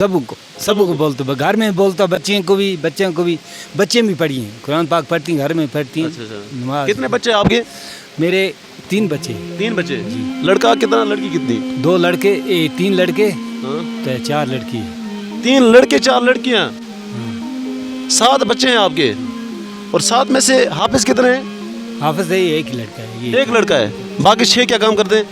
सबको बोलते हो, घर में बोलता हूँ, बच्चों को भी बच्चे भी पढ़ी हैं, कुरान पाक पढ़ती हैं, घर में पढ़ती हैं। अच्छा। नमाज। कितने बच्चे आपके? मेरे 3 बच्चे, 3 बच्चे। लड़का कितना, लड़की कितनी? 2 लड़के 3 लड़के हाँ? तो 4 लड़की। 3 लड़के 4 लड़कियां। 7 बच्चे हैं आपके, और 7 में से हाफिज कितने हैं? हाफिज है एक ही लड़का है, ये एक लड़का है, बाकी 6 क्या काम करते हैं?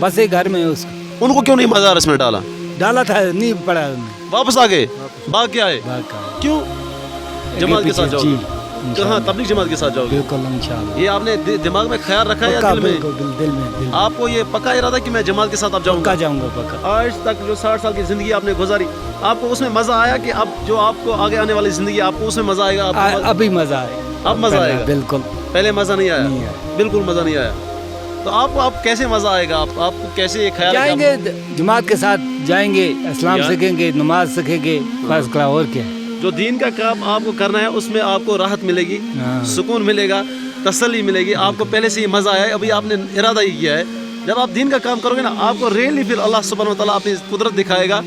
बस एक घर में उसको उनको क्यों नहीं मदारस में डाला? डाला था, नहीं पढ़ा उन्होंने। वापस आ गए, भाग क्या है? भाग का। क्यों? जमात के साथ जाओगे? जी, कहाँ? इंशाल्लाह। तबलीग जमात के साथ जाओगे? बिल्कुल इंशाल्लाह। ये आपने दिमाग में ख्याल रखा है या पक्का, दिल में? बिल्कुल, दिल में आपको ये पक्का इरादा कि मैं जमात के साथ अब पक्का जाऊंगा? जाऊंगा, पक्का। आज तक जो 60 साल की जिंदगी आपने गुजारी, आपको उसमें मजा आया कि अब जो आपको आगे आने वाली जिंदगी आपको उसमें मजा आएगा? अभी मजा आएगा, अब मजा आएगा? बिल्कुल। पहले मजा नहीं नहीं आया, आया। बिल्कुल मजा नहीं आया। तो आप कैसे मजा आएगा? आपको कैसे ये ख्याल है कि जाएंगे जमात के साथ, जाएंगे इस्लाम यार। सीखेंगे, नमाज सीखेंगे, बस क्या और क्या है। जो दीन का काम आपको करना है उसमें आपको राहत मिलेगी, हाँ। सुकून मिलेगा, तसल्ली मिलेगी। आपको पहले से ही मजा आया है, अभी आपने इरादा ही किया है। जब आप दीन का काम करोगे ना, आपको रियली फिर अल्लाह सुब्हानहू व तआला अपनी कुदरत दिखाएगा,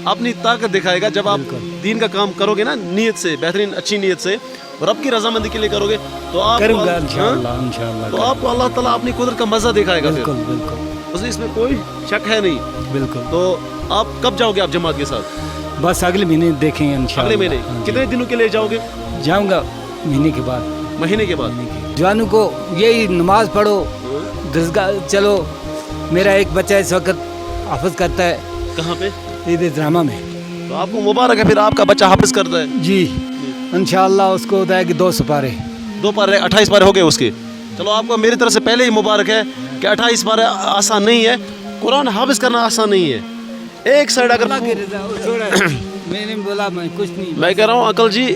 अपनी ताकत दिखाएगा। जब आप दीन का काम करोगे ना नीयत से, बेहतरीन अच्छी नीयत से, रब की रजामंदी के लिए करोगे, तो आप करूंगा इंशाल्लाह, इंशाल्लाह। तो आपको अल्लाह ताला अपनी कुदरत का मजा दिखाएगा। फिर बिल्कुल बिल्कुल उसमें इसमें कोई शक है नहीं। बिल्कुल। तो आप कब जाओगे आप जमात के साथ? बस अगले महीने देखेंगे इंशाल्लाह। अगले महीने? हाँ जी। कितने दिनों के लिए जाओगे? जाऊंगा महीने के बाद। महीने के बाद। जवानों को यही नमाज पढ़ो, दरगाह चलो। मेरा एक बच्चा इस वक्त हाफिज करता है कहाँ पे? ईद ड्रामा में। तो आपको मुबारक है, फिर आपका बच्चा हाफिज करता है। जी इंशाल्लाह उसको होता है कि 2 सिपारे। 2 पारे 28 पारे हो गए उसके। चलो आपको मेरी तरफ से पहले ही मुबारक है कि 28 पारे आसान नहीं है, कुरान हाफिज करना आसान नहीं है। एक साइड अगर मैंने बोला मैं कुछ नहीं, मैं कह रहा हूँ अंकल जी,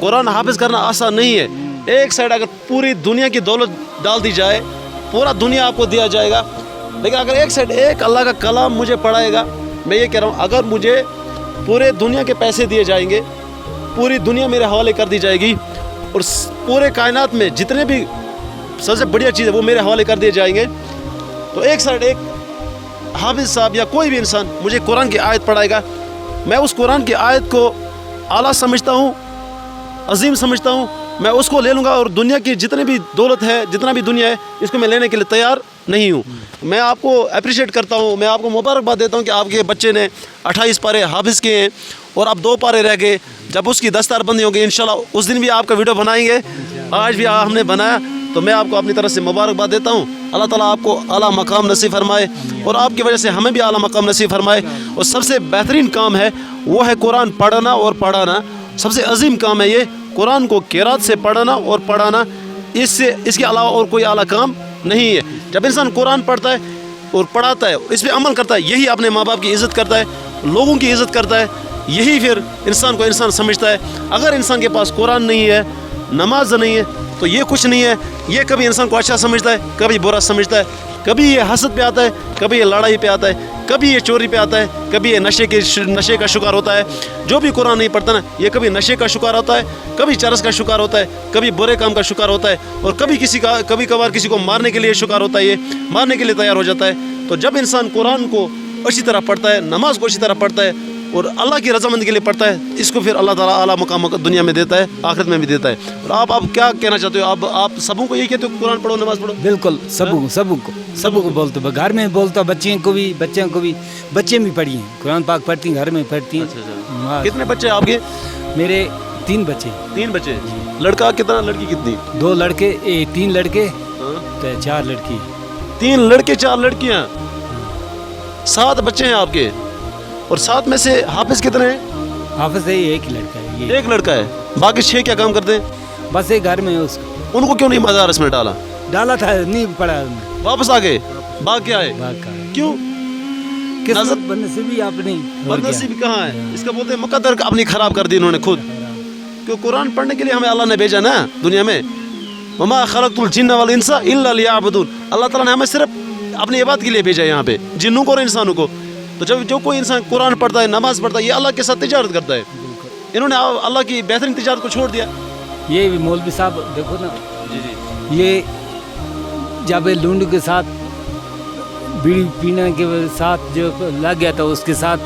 कुरान हाफिज करना आसान नहीं है। एक साइड अगर पूरी दुनिया की दौलत डाल दी जाए, पूरा दुनिया आपको दिया जाएगा, लेकिन अगर एक साइड एक अल्लाह का कलाम मुझे पढ़ाएगा, मैं ये कह रहा हूँ, अगर मुझे पूरे दुनिया के पैसे दिए जाएंगे, पूरी दुनिया मेरे हवाले कर दी जाएगी, और पूरे कायनात में जितने भी सबसे बढ़िया चीज़ है वो मेरे हवाले कर दिए जाएंगे, तो एक साइड एक हाफिज साहब या कोई भी इंसान मुझे कुरान की आयत पढ़ाएगा, मैं उस कुरान की आयत को आला समझता हूँ, अजीम समझता हूँ, मैं उसको ले लूँगा, और दुनिया की जितनी भी दौलत है, जितना भी दुनिया है, इसको मैं लेने के लिए तैयार नहीं हूँ। मैं आपको अप्रिशिएट करता हूँ, मैं आपको मुबारकबाद देता हूँ कि आपके बच्चे ने 28 पारे हाफिज़ किए हैं, और अब 2 पारे रह गए। जब उसकी दस्तारबंदी होगी इंशाल्लाह उस दिन भी आपका वीडियो बनाएंगे। आज भी हमने बनाया, तो मैं आपको अपनी तरफ से मुबारकबाद देता हूँ। अल्लाह ताला आपको आला मकाम नसीब फरमाए, और आपकी वजह से हमें भी आला मकाम नसीब फरमाए। और सबसे बेहतरीन काम है वो है कुरान पढ़ना और पढ़ाना। सबसे अजीम काम है ये, कुरान को क़िरात से पढ़ना और पढ़ाना। इसके अलावा और कोई आला काम नहीं है। जब इंसान कुरान पढ़ता है और पढ़ाता है, इस पर अमल करता है, यही अपने माँ बाप की इज़्ज़त करता है, लोगों की इज़्ज़त करता है, यही फिर इंसान को इंसान समझता है। अगर इंसान के पास कुरान नहीं है, नमाज नहीं है, तो ये कुछ नहीं है। ये कभी इंसान को अच्छा समझता है, कभी बुरा समझता है, कभी ये हसद पे आता है, कभी ये लड़ाई पे आता है, कभी ये चोरी पे आता है, कभी ये नशे का शिकार होता है। जो भी कुरान नहीं पढ़ता ना, ये कभी नशे का शिकार होता है, कभी चरस का शिकार होता है, कभी बुरे काम का शिकार होता है, और कभी कभार किसी को मारने के लिए शिकार होता है, ये मारने के लिए तैयार हो जाता है। तो जब इंसान कुरान को अच्छी तरह पढ़ता है, नमाज को अच्छी तरह पढ़ता है, और अल्लाह की रजामंदी के लिए पढ़ता है, इसको फिर अल्लाह ताला आला मकाम दुनिया में देता है, आखिरत में भी देता है। और आप क्या कहना चाहते हो? आप सबों को यही कहते हो कुरान पढ़ो, नमाज पढ़ो? बिल्कुल सबको बोलते हो, घर में बोलता हूँ, बच्चों को भी बच्चे भी पढ़ी हैं, कुरान पाक पढ़ती हैं, घर में पढ़ती हैं। नमाज। कितने बच्चे आपके? मेरे 3 बच्चे। 3 बच्चे। लड़का कितना, लड़की कितनी? 2 लड़के 3 लड़के हाँ? तो 4 लड़की। 3 लड़के 4 लड़कियां। 7 बच्चे हैं आपके, और 7 में से हाफिज कितने हैं? हाफिज है एक ही लड़का है, ये एक लड़का है, बाकी 6 क्या काम करते हैं? बस एक घर में उसको उनको क्यों नहीं मदारस में डाला? डाला था, नहीं पढ़ा उन्होंने। वापस आ गए, भाग क्या है? भाग का। क्यों? किस्मत बदनसीबी अपनी। बदनसीबी कहाँ है? इसका बोलते हैं मुकद्दर अपनी खराब कर दी इन्होंने खुद। क्यों? कुरान पढ़ने के लिए हमें अल्लाह ने भेजा ना दुनिया में। वमा खलक़तुल जिन्ना वल इंसा इल्ला लियअबुदून। अल्लाह ताला ने हमें सिर्फ अपनी इबादत के लिए भेजा यहाँ पे, जिन्नों को और इंसानों को। तो जब जो कोई इंसान कुरान पढ़ता है, नमाज पढ़ता है, ये अल्लाह के साथ तिजारत करता है। इन्होंने अल्लाह की बेहतरीन तिजारत को छोड़ दिया। ये भी मौलवी साहब देखो ना, जी। ये जब लूंड के साथ बीड़ी पीने के साथ जो लग गया था, उसके साथ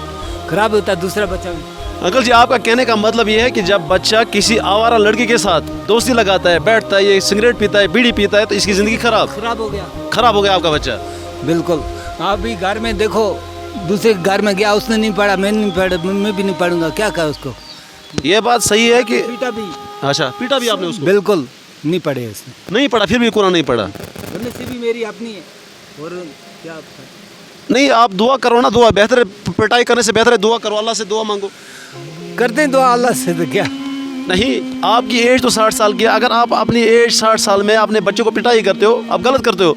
खराब होता है दूसरा बच्चा भी। अंकल जी, आपका कहने का मतलब ये है कि जब बच्चा किसी आवारा लड़की के साथ दोस्ती लगाता है, बैठता है, ये सिगरेट पीता है, बीड़ी पीता है, तो इसकी ज़िंदगी खराब हो गया। खराब हो गया आपका बच्चा। बिल्कुल। आप भी घर में देखो, दूसरे के घर में गया, उसने नहीं पढ़ा, मैं नहीं पढ़ा, मैं भी नहीं पढ़ूंगा, क्या कहा उसको? ये बात सही है कि पीटा भी। अच्छा, पीटा भी आपने उसको? बिल्कुल नहीं पढ़े उसने। नहीं पढ़ा, फिर भी कुरान नहीं पढ़ा। से भी मेरी अपनी है। और क्या नहीं, आप दुआ करो ना, दुआ बेहतर है, पिटाई करने से बेहतर है दुआ करो, अल्लाह से दुआ मांगो। करते हैं दुआ अल्लाह से, तो क्या? नहीं, आपकी एज तो 60 साल की है, अगर आप अपनी एज 60 साल में अपने बच्चों को पिटाई करते हो, आप गलत करते हो।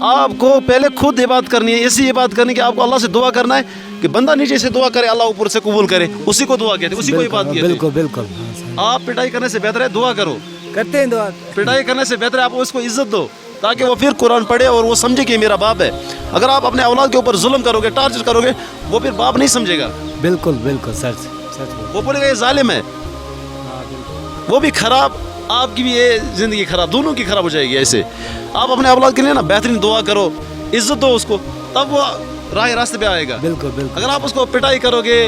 आपको पहले खुद ये बात करनी है, ऐसी ये बात करनी है कि आपको अल्लाह से दुआ करना है कि बंदा नीचे से दुआ करे, अल्लाह ऊपर से कबूल करे, उसी को दुआ कहते हैं, उसी को ये बात कहते हैं। बिल्कुल बिल्कुल। आप पिटाई करने से बेहतर है दुआ करो। करते हैं दुआ। पिटाई करने से बेहतर है आप उसको इज्जत दो, ताकि वो फिर कुरान पढ़े और वो समझे कि मेरा बाप है। अगर आप अपने औलाद के ऊपर जुल्म करोगे, टार्चर करोगे, वो फिर बाप नहीं समझेगा। बिल्कुल बिल्कुल, सच वो बोलेगा ये जालिम है, वो भी खराब, आपकी भी ये ज़िंदगी खराब, दोनों की खराब हो जाएगी। ऐसे आप अपने औलाद के लिए ना बेहतरीन दुआ करो, इज्जत दो उसको, तब वो राह रास्ते पे आएगा। बिल्कुल बिल्कुल। अगर आप उसको पिटाई करोगे,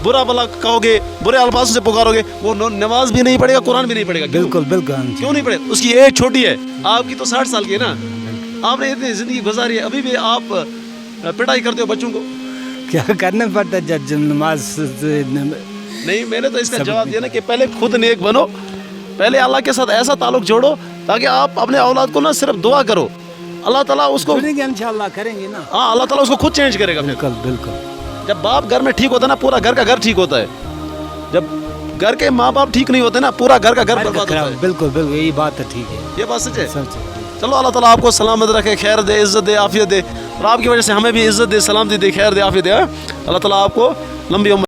बुरा भला कहोगे, बुरे अल्फाजों से पुकारोगे, वो नमाज भी नहीं पढ़ेगा, कुरान भी नहीं पढ़ेगा। बिल्कुल बिल्कुल। क्यों नहीं पढ़ेगा? उसकी एज छोटी है, आपकी तो 60 साल की है ना। आपने इतनी ज़िंदगी गुजारी है, अभी भी आप पिटाई करते हो बच्चों को। क्या करना पड़ता है जब नमाज नहीं, मैंने तो इसका जवाब दिया ना कि पहले खुद नेक बनो, पहले अल्लाह के साथ ऐसा ताल्लुक जोड़ो ताकि आप अपने औलाद को ना सिर्फ दुआ करो, अल्लाह ताला उसको, इंशाल्लाह करेंगे ना। हाँ, अल्लाह ताला उसको खुद चेंज करेगा। बिल्कुल बिल्कुल। जब बाप घर में ठीक होता है ना, पूरा घर का घर ठीक होता है। जब घर के माँ बाप ठीक नहीं होते ना, पूरा घर का घर बर्बाद होता है। बिल्कुल बिल्कुल, यही बात है, ठीक है, ये बात सच है। सच है। चलो, अल्लाह ताला आपको सलामत रखे, खैर दे, इज्जत दे, आफियत दे, और आपकी वजह से हमें भी इज्जत दे, सलामती दे, खैर दे, आफियत दे। अल्लाह ताला आपको लंबी उम्र